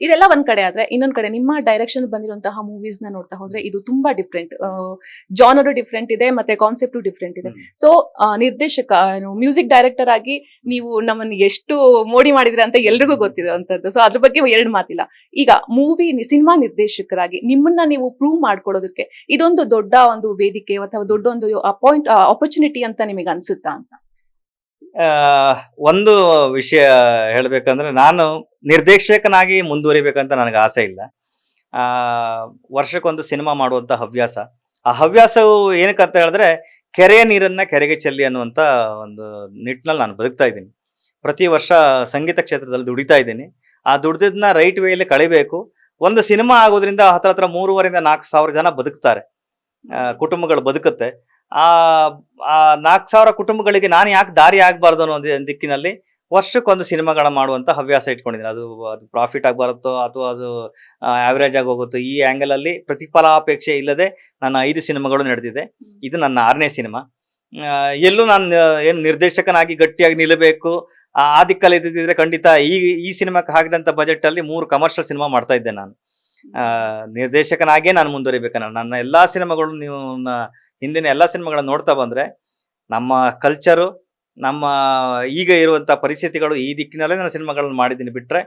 ಇದೆಲ್ಲ ಒಂದ್ ಕಡೆ ಆದ್ರೆ, ಇನ್ನೊಂದ್ ಕಡೆ ನಿಮ್ಮ ಡೈರೆಕ್ಷನ್ ಬಂದಿರುವಂತಹ ಮೂವೀಸ್ ನ ನೋಡ್ತಾ ಹೋದ್ರೆ ಇದು ತುಂಬಾ ಡಿಫ್ರೆಂಟ್, ಜಾನರು ಡಿಫ್ರೆಂಟ್ ಇದೆ, ಮತ್ತೆ ಕಾನ್ಸೆಪ್ಟು ಡಿಫ್ರೆಂಟ್ ಇದೆ. ಸೊ ನಿರ್ದೇಶಕ, ಮ್ಯೂಸಿಕ್ ಡೈರೆಕ್ಟರ್ ಆಗಿ ನೀವು ನಮ್ಮನ್ನು ಎಷ್ಟು ಮೋಡಿ ಮಾಡಿದ್ರಿ ಅಂತ ಎಲ್ರಿಗೂ ಗೊತ್ತಿರುವಂತದ್ದು. ಸೊ ಅದ್ರ ಬಗ್ಗೆ ಎರಡು ಮಾತಿಲ್ಲ. ಈಗ ಸಿನಿಮಾ ನಿರ್ದೇಶಕರಾಗಿ ನಿಮ್ಮನ್ನ ನೀವು ಪ್ರೂವ್ ಮಾಡ್ಕೊಳ್ಳೋದಕ್ಕೆ ಇದೊಂದು ದೊಡ್ಡ ಒಂದು ವೇದಿಕೆ ಅಥವಾ ದೊಡ್ಡ ಒಂದು ಆಪರ್ಚುನಿಟಿ ಅಂತ ನಿಮಗೆ ಅನ್ಸುತ್ತಾ ಅಂತ? ಒಂದು ವಿಷಯ ಹೇಳ್ಬೇಕಂದ್ರೆ, ನಾನು ನಿರ್ದೇಶಕನಾಗಿ ಮುಂದುವರಿಬೇಕಂತ ನನಗೆ ಆಸೆ ಇಲ್ಲ. ವರ್ಷಕ್ಕೊಂದು ಸಿನಿಮಾ ಮಾಡುವಂತ ಹವ್ಯಾಸ. ಆ ಹವ್ಯಾಸವು ಏನಕ್ಕಂತ ಹೇಳಿದ್ರೆ, ಕೆರೆಯ ನೀರನ್ನ ಕೆರೆಗೆ ಚೆಲ್ಲಿ ಅನ್ನುವಂತ ಒಂದು ನಿಟ್ಟಿನಲ್ಲಿ ನಾನು ಬದುಕ್ತಾ ಇದ್ದೀನಿ. ಪ್ರತಿ ವರ್ಷ ಸಂಗೀತ ಕ್ಷೇತ್ರದಲ್ಲಿ ದುಡಿತಾ ಇದ್ದೀನಿ. ಆ ದುಡ್ದನ್ನ ರೈಟ್ ವೇಯಲ್ಲಿ ಕಳಿಬೇಕು. ಒಂದು ಸಿನಿಮಾ ಆಗೋದ್ರಿಂದ ಹತ್ರ 3,500-4,000 ಜನ ಬದುಕ್ತಾರೆ, ಕುಟುಂಬಗಳು ಬದುಕುತ್ತೆ. ಆ 4,000 ಕುಟುಂಬಗಳಿಗೆ ನಾನು ಯಾಕೆ ದಾರಿ ಆಗ್ಬಾರ್ದು ಅನ್ನೋ ದಿಕ್ಕಿನಲ್ಲಿ ವರ್ಷಕ್ಕೊಂದು ಸಿನಿಮಾಗಳ ಮಾಡುವಂತ ಹವ್ಯಾಸ ಇಟ್ಕೊಂಡಿದ್ದೀನಿ. ಅದು ಪ್ರಾಫಿಟ್ ಆಗಿ ಬರುತ್ತೋ ಅಥವಾ ಅದು ಆವರೇಜ್ ಆಗಿ ಹೋಗುತ್ತೋ, ಈ ಆಂಗಲ್ ಅಲ್ಲಿ ಪ್ರತಿಫಲಾಪೇಕ್ಷೆ ಇಲ್ಲದೆ ನನ್ನ 5 ಸಿನಿಮಾಗಳು ನಡೆದಿದೆ. ಇದು ನನ್ನ 6ನೇ ಸಿನಿಮಾ. ಎಲ್ಲೂ ನಾನು ಏನು ನಿರ್ದೇಶಕನಾಗಿ ಗಟ್ಟಿಯಾಗಿ ನಿಲ್ಲಬೇಕು ಆ ದಿಕ್ಕಲ್ಲಿ ಇದ್ದಿದ್ರೆ ಖಂಡಿತ ಈ ಸಿನಿಮಾಕ್ಕೆ ಹಾಕಿದಂತ ಬಜೆಟ್ ಅಲ್ಲಿ 3 ಕಮರ್ಷಿಯಲ್ ಸಿನಿಮಾ ಮಾಡ್ತಾ ಇದ್ದೆ ನಾನು. ನಿರ್ದೇಶಕನಾಗೇ ನಾನು ಮುಂದುವರಿಬೇಕು. ನನ್ನ ಎಲ್ಲಾ ಸಿನಿಮಾಗಳು, ನೀವು ಹಿಂದಿನ ಎಲ್ಲಾ ಸಿನಿಮಾಗಳನ್ನ ನೋಡ್ತಾ ಬಂದ್ರೆ, ನಮ್ಮ ಕಲ್ಚರು, ನಮ್ಮ ಈಗ ಇರುವಂತ ಪರಿಸ್ಥಿತಿಗಳು ಈ ದಿಕ್ಕಿನಲ್ಲೇ ನಾನು ಸಿನಿಮಾಗಳನ್ನ ಮಾಡಿದ್ದೀನಿ ಬಿಟ್ರೆ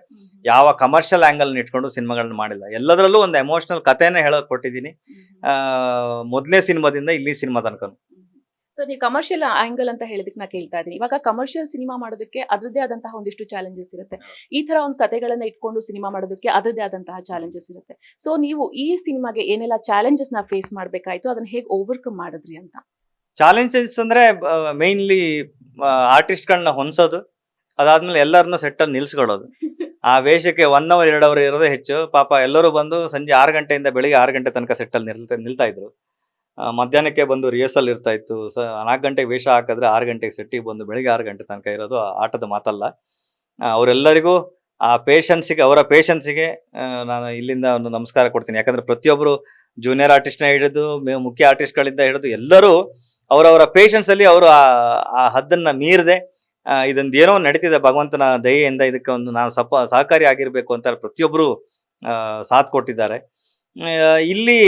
ಯಾವ ಕಮರ್ಷಿಯಲ್ ಆಂಗಲ್ ಇಟ್ಕೊಂಡು ಸಿನಿಮಾಗಳನ್ನ ಮಾಡಿಲ್ಲ. ಎಲ್ಲದರಲ್ಲೂ ಒಂದು ಎಮೋಷನಲ್ ಕಥೆನ ಹೇಳಕ್ ಕೊಟ್ಟಿದ್ದೀನಿ, ಮೊದಲನೇ ಸಿನಿಮಾದಿಂದ ಇಲ್ಲಿ ಸಿನಿಮಾ ತನಕ. ಸೊ ನೀವು ಕಮರ್ಷಿಯಲ್ ಆಂಗಲ್ ಅಂತ ಹೇಳಿದಕ್ಕೆ ನಾ ಕೇಳ್ತಾ ಇದ್ದೀನಿ. ಇವಾಗ ಕಮರ್ಷಿಯಲ್ ಸಿನಿಮಾ ಮಾಡೋದಕ್ಕೆ ಅದರದ್ದೇ ಆದಂತಹ ಒಂದಿಷ್ಟು ಚಾಲೆಂಜಸ್ ಇರುತ್ತೆ. ಈ ತರ ಒಂದು ಕಥೆಗಳನ್ನ ಇಟ್ಕೊಂಡು ಸಿನಿಮಾ ಮಾಡೋದಕ್ಕೆ ಅದರದ್ದೇ ಆದಂತಹ ಚಾಲೆಂಜಸ್ ಇರುತ್ತೆ. ಸೊ ನೀವು ಈ ಸಿನಿಮಾಗೆ ಏನೆಲ್ಲ ಚಾಲೆಂಜಸ್ ನ ಫೇಸ್ ಮಾಡ್ಬೇಕಾಯ್ತು, ಅದನ್ನ ಹೇಗೆ ಓವರ್ಕಮ್ ಮಾಡಿದ್ರಿ ಅಂತ? ಚಾಲೆಂಜಸ್ ಅಂದ್ರೆ ಮೇನ್ಲಿ ಆರ್ಟಿಸ್ಟ್ಗಳನ್ನ ಹೊಂದೋದು, ಅದಾದ್ಮೇಲೆ ಎಲ್ಲರನ್ನೂ ಸೆಟ್ಟಲ್ಲಿ ನಿಲ್ಸ್ಕೊಳ್ಳೋದು. ಆ ವೇಷಕ್ಕೆ 1 ಅವರ್ 2 ಅವರ್ ಇರೋದೇ ಹೆಚ್ಚು. ಪಾಪ ಎಲ್ಲರೂ ಬಂದು ಸಂಜೆ 6 ಗಂಟೆಯಿಂದ ಬೆಳಿಗ್ಗೆ 6 ಗಂಟೆ ತನಕ ಸೆಟ್ಟಲ್ಲಿ ನಿಲ್ತಾ ಇದ್ರು. ಮಧ್ಯಾಹ್ನಕ್ಕೆ ಬಂದು ರಿಹರ್ಸಲ್ ಇರ್ತಾ ಇತ್ತು. 4 ಗಂಟೆಗೆ ವೇಷ ಹಾಕಿದ್ರೆ 6 ಗಂಟೆಗೆ ಸೆಟ್ಟಿಗೆ ಬಂದು ಬೆಳಿಗ್ಗೆ 6 ಗಂಟೆ ತನಕ ಇರೋದು ಆಟದ ಮಾತಲ್ಲ. ಅವರೆಲ್ಲರಿಗೂ ಅವರ ಪೇಷನ್ಸಿಗೆ ನಾನು ಇಲ್ಲಿಂದ ಒಂದು ನಮಸ್ಕಾರ ಕೊಡ್ತೀನಿ. ಯಾಕಂದ್ರೆ ಪ್ರತಿಯೊಬ್ಬರು ಜೂನಿಯರ್ ಆರ್ಟಿಸ್ಟ್ನ ಹಿಡಿದು ಮುಖ್ಯ ಆರ್ಟಿಸ್ಟ್ಗಳಿಂದ ಹಿಡಿದು ಎಲ್ಲರೂ ಅವರವರ ಪೇಷನ್ಸ್ ಅಲ್ಲಿ ಅವರು ಆ ಹದ್ದನ್ನ ಮೀರದೆ ಇದೊಂದು ಏನೋ ನಡೀತಿದೆ ಭಗವಂತನ ದಯೆಯಿಂದ, ಇದಕ್ಕೆ ಒಂದು ನಾವು ಸಹಕಾರಿ ಆಗಿರ್ಬೇಕು ಅಂತ ಪ್ರತಿಯೊಬ್ಬರು ಸಾಥ್ ಕೊಟ್ಟಿದ್ದಾರೆ. ಇಲ್ಲಿ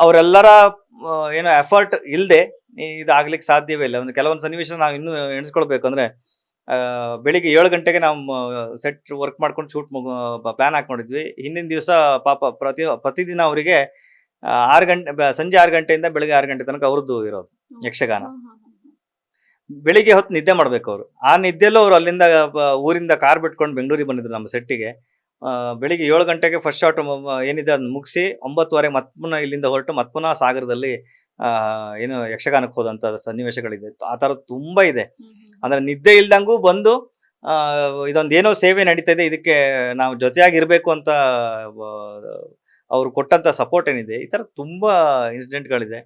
ಅವರೆಲ್ಲರ ಏನೋ ಎಫರ್ಟ್ ಇಲ್ಲದೆ ಇದಾಗ್ಲಿಕ್ಕೆ ಸಾಧ್ಯವೇ ಇಲ್ಲ. ಒಂದು ಕೆಲವೊಂದು ಸನ್ನಿವೇಶ ನಾವು ಇನ್ನೂ ಎಣಿಸ್ಕೊಳ್ಬೇಕು ಅಂದ್ರೆ, ಬೆಳಿಗ್ಗೆ 7 ಗಂಟೆಗೆ ನಾವು ಸೆಟ್ ವರ್ಕ್ ಮಾಡ್ಕೊಂಡು ಶೂಟ್ ಪ್ಲಾನ್ ಹಾಕೊಂಡಿದ್ವಿ. ಹಿಂದಿನ ದಿವಸ ಪಾಪ ಪ್ರತಿದಿನ ಅವರಿಗೆ 6 ಗಂಟೆ, ಸಂಜೆ 6 ಗಂಟೆಯಿಂದ ಬೆಳಿಗ್ಗೆ 6 ಗಂಟೆ ತನಕ ಅವ್ರದ್ದು ಇರೋದು ಯಕ್ಷಗಾನ. ಬೆಳಿಗ್ಗೆ ಹೊತ್ತು ನಿದ್ದೆ ಮಾಡ್ಬೇಕು ಅವರು. ಆ ನಿದ್ದೆಲ್ಲೂ ಅವರು ಅಲ್ಲಿಂದ ಊರಿಂದ ಕಾರ್ ಬಿಟ್ಕೊಂಡು ಬೆಂಗಳೂರಿಗೆ ಬಂದಿದ್ರು ನಮ್ಮ ಸೆಟ್ಟಿಗೆ. ಬೆಳಿಗ್ಗೆ 7 ಗಂಟೆಗೆ ಫಸ್ಟ್ ಶಾಟ್ ಏನಿದೆ ಅದನ್ನ ಮುಗಿಸಿ 9:30 ಮತ್ ಪುನಃ ಇಲ್ಲಿಂದ ಹೊರಟು ಮತ್ ಪುನಃ ಸಾಗರದಲ್ಲಿ ಏನು ಯಕ್ಷಗಾನಕ್ಕೆ ಹೋದಂತ ಸನ್ನಿವೇಶಗಳಿದೆ. ಆ ಥರ ತುಂಬಾ ಇದೆ. ಅಂದ್ರೆ ನಿದ್ದೆ ಇಲ್ದಂಗೂ ಬಂದು ಇದೊಂದು ಏನೋ ಸೇವೆ ನಡೀತಾ ಇದೆ, ಇದಕ್ಕೆ ನಾವು ಜೊತೆಯಾಗಿರ್ಬೇಕು ಅಂತ ಅವ್ರು ಕೊಟ್ಟಂತ ಸಪೋರ್ಟ್ ಏನಿದೆ, ಈ ತರ ತುಂಬಾ ಇನ್ಸಿಡೆಂಟ್ಗಳಿದೆ.